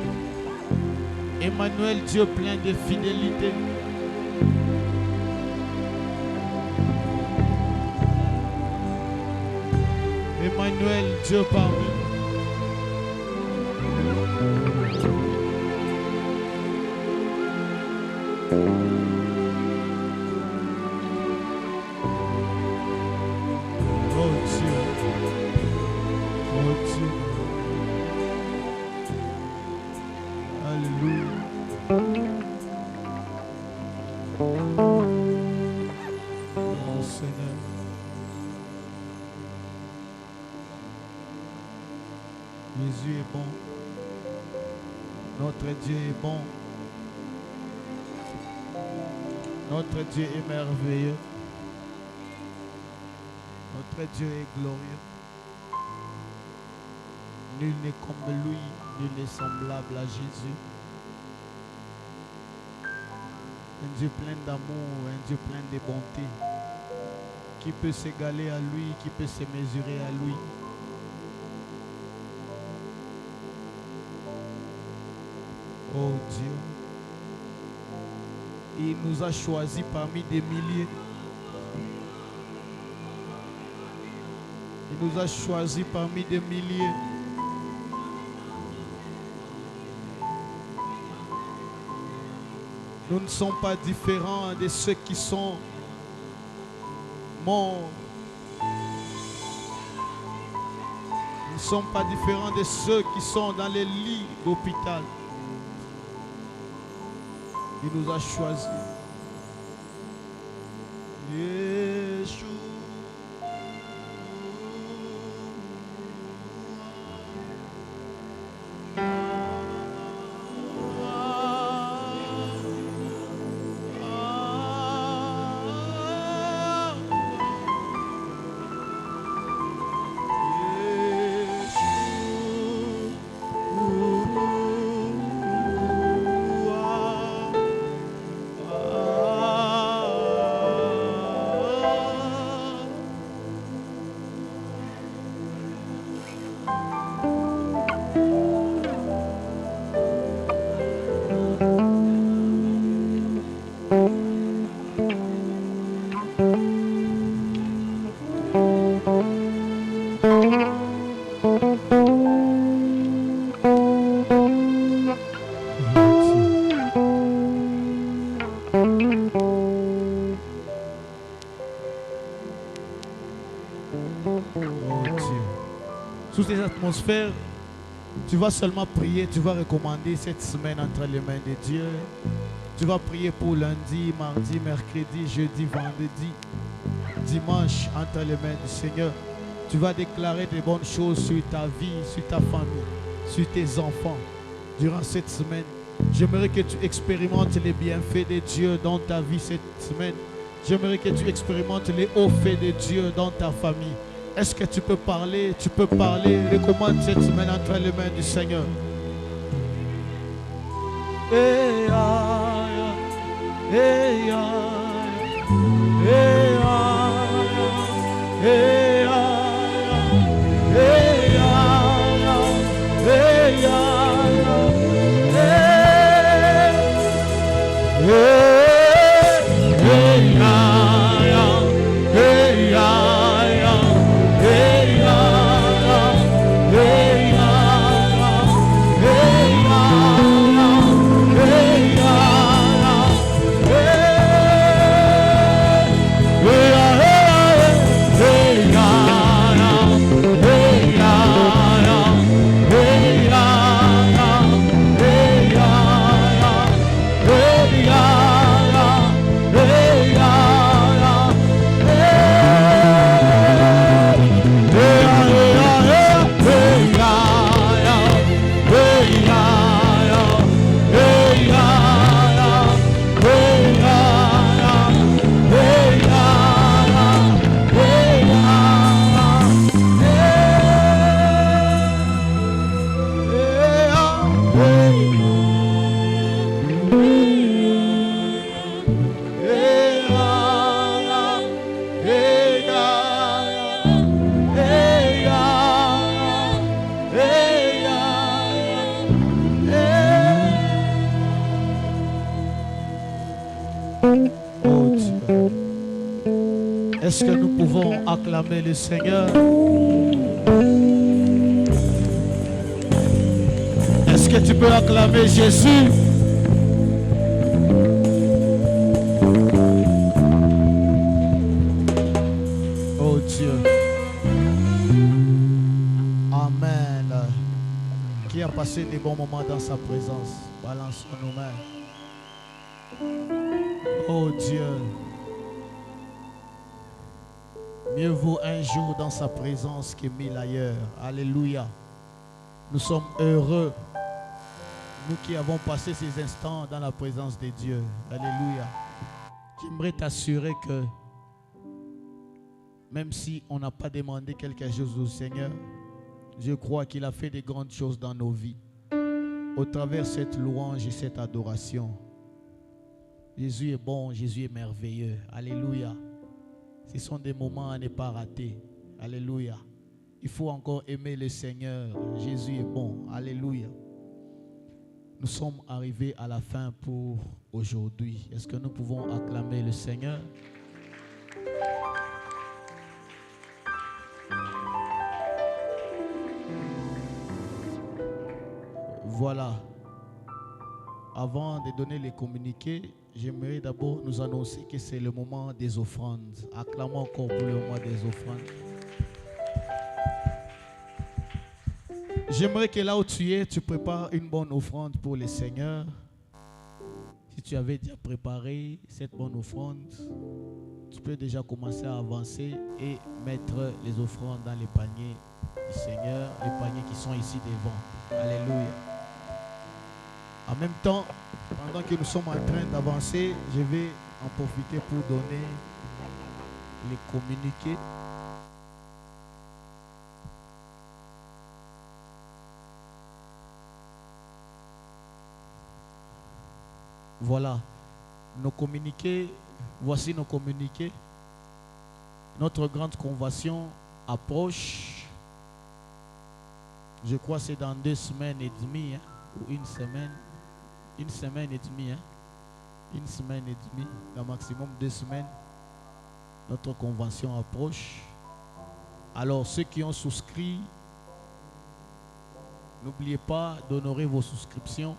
Emmanuel, Dieu plein de fidélité. Emmanuel, Dieu parmi nous. Jésus est bon. Notre Dieu est bon. Notre Dieu est merveilleux. Notre Dieu est glorieux. Nul n'est comme lui, nul n'est semblable à Jésus. Un Dieu plein d'amour, un Dieu plein de bonté. Qui peut s'égaler à lui, qui peut se mesurer à lui. Oh Dieu, il nous a choisis parmi des milliers. Il nous a choisis parmi des milliers. Nous ne sommes pas différents de ceux qui sont morts. Nous ne sommes pas différents de ceux qui sont dans les lits d'hôpital. Il nous a choisis. Yeshua. Sous ces atmosphères, tu vas seulement prier, tu vas recommander cette semaine entre les mains de Dieu. Tu vas prier pour lundi, mardi, mercredi, jeudi, vendredi, dimanche entre les mains du Seigneur. Tu vas déclarer des bonnes choses sur ta vie, sur ta famille, sur tes enfants. Durant cette semaine, j'aimerais que tu expérimentes les bienfaits de Dieu dans ta vie cette semaine. J'aimerais que tu expérimentes les hauts faits de Dieu dans ta famille. Est-ce que tu peux parler? Tu peux parler. Recommande cette semaine entre les mains du Seigneur. Hey, aïe, hey, aïe, hey, aïe, hey, aïe, hey, aïe, hey, Est-ce que nous pouvons acclamer le Seigneur? Est-ce que tu peux acclamer Jésus? Oh Dieu. Amen. Qui a passé des bons moments dans sa présence? Balançons nos mains. Oh Dieu. Mieux vaut un jour dans sa présence que 1000 ailleurs. Alléluia. Nous sommes heureux, nous qui avons passé ces instants dans la présence de Dieu. Alléluia. J'aimerais t'assurer que même si on n'a pas demandé quelque chose au Seigneur, je crois qu'il a fait de grandes choses dans nos vies. Au travers de cette louange et cette adoration, Jésus est bon, Jésus est merveilleux. Alléluia. Ce sont des moments à ne pas rater. Alléluia. Il faut encore aimer le Seigneur. Jésus est bon. Alléluia. Nous sommes arrivés à la fin pour aujourd'hui. Est-ce que nous pouvons acclamer le Seigneur? Voilà. Avant de donner les communiqués, j'aimerais d'abord nous annoncer que c'est le moment des offrandes. Acclamons encore pour le moment des offrandes. J'aimerais que là où tu es, tu prépares une bonne offrande pour le Seigneur. Si tu avais déjà préparé cette bonne offrande, tu peux déjà commencer à avancer et mettre les offrandes dans les paniers du Seigneur, les paniers qui sont ici devant. Alléluia. En même temps, pendant que nous sommes en train d'avancer, je vais en profiter pour donner les communiqués. Voilà, nos communiqués, voici nos communiqués. Notre grande convention approche. Je crois que c'est dans 2 semaines et demie, hein, ou une semaine. Une semaine et demie, hein? Une semaine et demie, au maximum 2 semaines, notre convention approche. Alors ceux qui ont souscrit, n'oubliez pas d'honorer vos souscriptions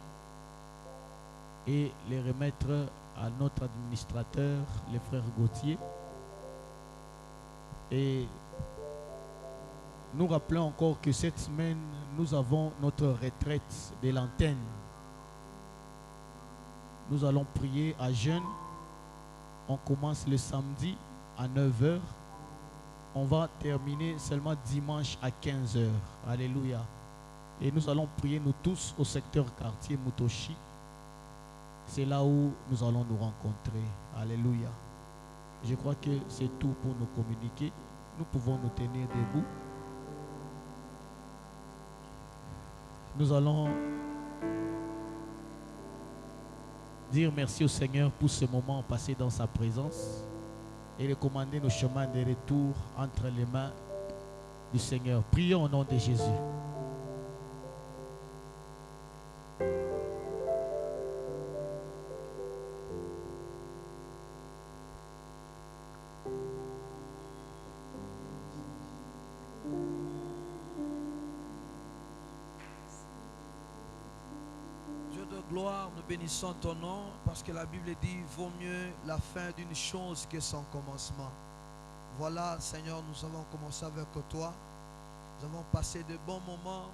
et les remettre à notre administrateur, le frère Gauthier. Et nous rappelons encore que cette semaine, nous avons notre retraite de l'antenne. Nous allons prier à jeûne. On commence le samedi à 9 h. On va terminer seulement dimanche à 15 h. Alléluia. Et nous allons prier nous tous au secteur quartier Mutoshi. C'est là où nous allons nous rencontrer. Alléluia. Je crois que c'est tout pour nous communiquer. Nous pouvons nous tenir debout. Nous allons dire merci au Seigneur pour ce moment passé dans sa présence et recommander nos chemins de retour entre les mains du Seigneur. Prions au nom de Jésus. Gloire, nous bénissons ton nom parce que la Bible dit vaut mieux la fin d'une chose que son commencement. Voilà, Seigneur, nous avons commencé avec toi. Nous avons passé de bons moments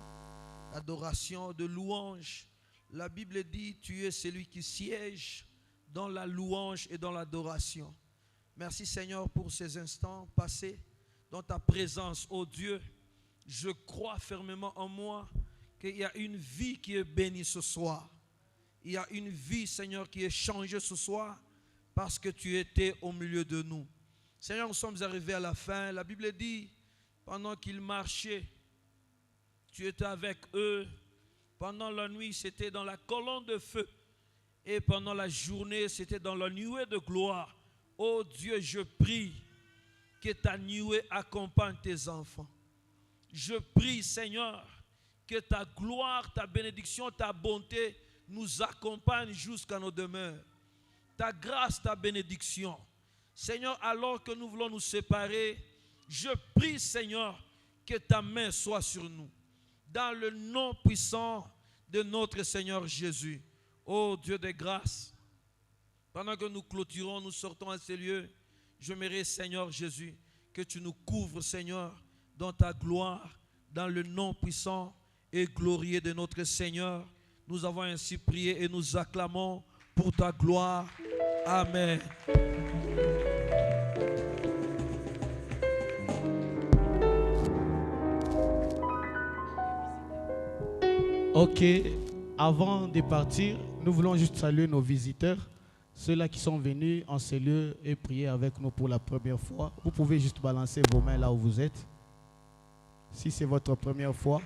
d'adoration, de louange. La Bible dit tu es celui qui siège dans la louange et dans l'adoration. Merci, Seigneur, pour ces instants passés dans ta présence, ô Dieu. Je crois fermement en moi qu'il y a une vie qui est bénie ce soir. Il y a une vie, Seigneur, qui est changée ce soir parce que tu étais au milieu de nous. Seigneur, nous sommes arrivés à la fin. La Bible dit, pendant qu'ils marchaient, tu étais avec eux. Pendant la nuit, c'était dans la colonne de feu. Et pendant la journée, c'était dans la nuée de gloire. Oh Dieu, je prie que ta nuée accompagne tes enfants. Je prie, Seigneur, que ta gloire, ta bénédiction, ta bonté nous accompagne jusqu'à nos demeures. Ta grâce, ta bénédiction. Seigneur, alors que nous voulons nous séparer, je prie, Seigneur, que ta main soit sur nous. Dans le nom puissant de notre Seigneur Jésus. Ô Dieu de grâce, pendant que nous clôturons, nous sortons à ces lieux, j'aimerais, Seigneur Jésus, que tu nous couvres, Seigneur, dans ta gloire, dans le nom puissant et glorieux de notre Seigneur. Nous avons ainsi prié et nous acclamons pour ta gloire. Amen. Ok, avant de partir, nous voulons juste saluer nos visiteurs, ceux-là qui sont venus en ces lieux et prier avec nous pour la première fois. Vous pouvez juste balancer vos mains là où vous êtes, si c'est votre première fois.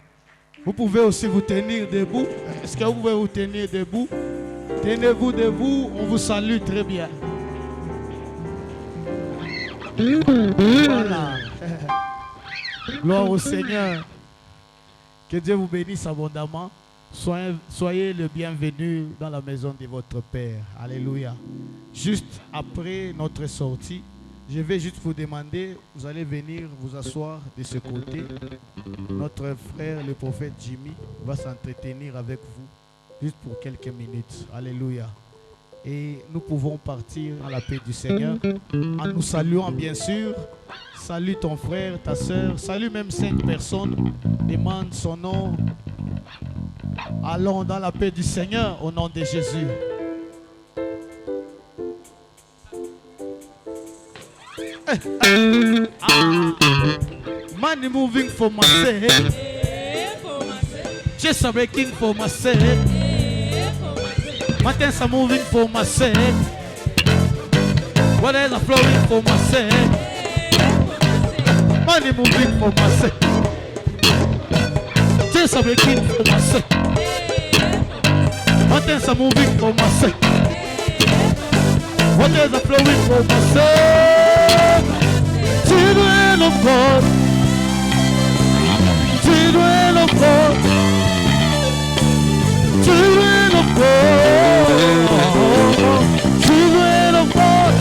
Vous pouvez aussi vous tenir debout. Est-ce que vous pouvez vous tenir debout? Tenez-vous debout, on vous salue très bien. Voilà. Gloire au Seigneur. Que Dieu vous bénisse abondamment. Soyez le bienvenu dans la maison de votre Père. Alléluia. Juste après notre sortie, je vais juste vous demander, vous allez venir vous asseoir de ce côté. Notre frère, le prophète Jimmy, va s'entretenir avec vous juste pour quelques minutes. Alléluia. Et nous pouvons partir dans la paix du Seigneur en nous saluant bien sûr. Salue ton frère, ta soeur. Salue même 5 personnes. Demande son nom. Allons dans la paix du Seigneur au nom de Jésus. Money moving for myself. Just a breaking for myself. Mountains are moving for myself. Waters are flowing for myself. Money moving for myself. Just a breaking for myself. Mountains are moving for myself. Waters are flowing for myself. Children of God. Children of God. Children of God. Children of God.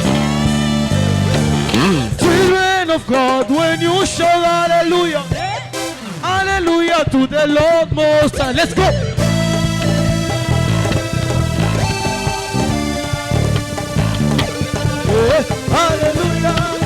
Children of God. When you shout hallelujah. Hallelujah to the Lord Most High. Let's go. Hallelujah.